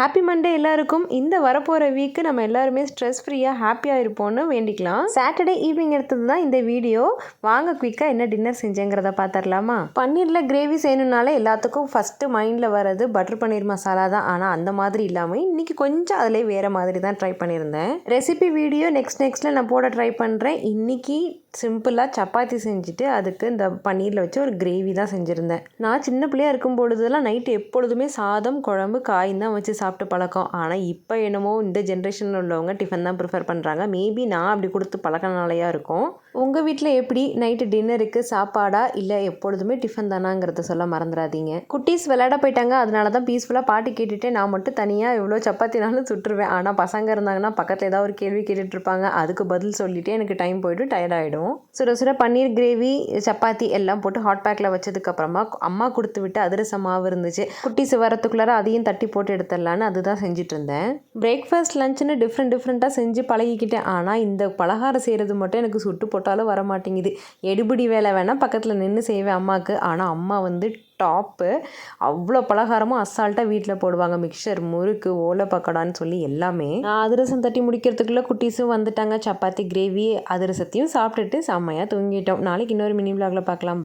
Happy Monday எல்லாருக்கும். இந்த வரப்போகிற வீக்கு நம்ம எல்லாருமே ஸ்ட்ரெஸ் ஃப்ரீயாக ஹாப்பியாக இருப்போம்னு வேண்டிக்கலாம். சாட்டர்டே ஈவினிங் எடுத்தது தான் இந்த வீடியோ. வாங்க குயிக்காக என்ன டின்னர் செஞ்சேங்கிறத பார்த்துடலாமா. பன்னீரில் கிரேவி செய்யணுன்னாலே எல்லாத்துக்கும் ஃபஸ்ட்டு மைண்டில் வர்றது பட்டர் பன்னீர் மசாலா தான். ஆனால் அந்த மாதிரி இல்லாமல் இன்றைக்கி கொஞ்சம் அதிலே வேறு மாதிரி தான் ட்ரை பண்ணியிருந்தேன். ரெசிபி வீடியோ நெக்ஸ்ட்டில் நான் போட ட்ரை பண்ணுறேன். இன்றைக்கி சிம்பிளாக சப்பாத்தி செஞ்சுட்டு அதுக்கு இந்த பன்னீரில் வச்சு ஒரு கிரேவி தான் செஞ்சுருந்தேன். நான் சின்ன பிள்ளையாக இருக்கும் பொழுதுலாம் நைட்டு எப்பொழுதுமே சாதம் குழம்பு காயும் தான் வச்சு சாப்பிட்டு பழக்கம். ஆனால் இப்போ என்னமோ இந்த ஜென்ரேஷனில் உள்ளவங்க டிஃபன் தான் ப்ரிஃபர் பண்ணுறாங்க. மேபி நான் அப்படி கொடுத்து பழக்கனாலையா இருக்கும். உங்கள் வீட்டில் எப்படி நைட்டு டின்னருக்கு சாப்பாடா இல்லை எப்பொழுதுமே டிஃபன் தானாங்கிறத சொல்ல மறந்துடாதீங்க. குட்டீஸ் விளையாட போயிட்டாங்க. அதனால தான் பீஸ்ஃபுல்லாக பாட்டு கேட்டுட்டு நான் மட்டும் தனியாக எவ்வளோ சப்பாத்தினாலும் சுட்டுருவேன். ஆனால் பசங்க இருந்தாங்கன்னா பக்கத்தில் ஏதாவது ஒரு கேள்வி கேட்டுட்டு இருப்பாங்க. அதுக்கு பதில் சொல்லிவிட்டு எனக்கு டைம் போய்ட்டு டயர்ட் ஆகிடும். சுட சுட பன்னீர் கிரேவி சப்பாத்தி எல்லாம் போட்டு ஹாட் பேக்கில் வச்சதுக்கப்புறமா அம்மா கொடுத்து விட்டு அதிரசம் மாவு இருந்துச்சு. குட்டீஸ் வரத்துக்குள்ளார அதையும் தட்டி போட்டு எடுத்துடலான்னு அதுதான் செஞ்சுட்டு இருந்தேன். பிரேக்ஃபாஸ்ட் லஞ்சுன்னு டிஃப்ரெண்ட்டாக செஞ்சு பழகிக்கிட்டேன். ஆனால் இந்த பலகாரம் செய்கிறது மட்டும் எனக்கு சுட்டு போட்டாலும் வர மாட்டேங்குது. எடுபிடி வேலை வேணால் பக்கத்தில் நின்று செய்வேன் அம்மாவுக்கு. ஆனால் அம்மா டாப்பு அவ்வளோ பலகாரமும் அசால்ட்டாக வீட்டில் போடுவாங்க. மிக்சர் முறுக்கு ஓலை பக்கோடான்னு சொல்லி எல்லாமே. நான் அதிரசம் தட்டி முடிக்கிறதுக்குள்ளே குட்டீஸும் வந்துட்டாங்க. சப்பாத்தி கிரேவி அதிரசத்தையும் சாப்பிட்டுட்டு செம்மையாக தூங்கிட்டோம். நாளைக்கு இன்னொரு மினி விலாகில் பார்க்கலாம்.